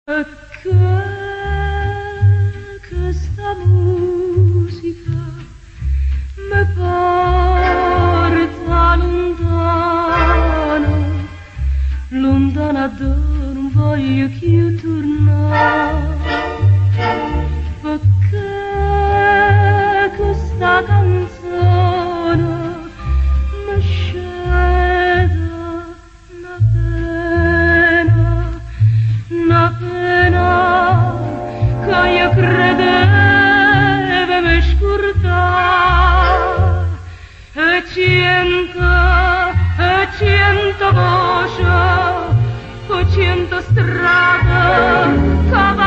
Perché questa musica mi porta lontano, lontana dove non voglio più tornare. Perché questa canzone mi scende una pena che io credevo mi scordare. E cento voci, e cento strade che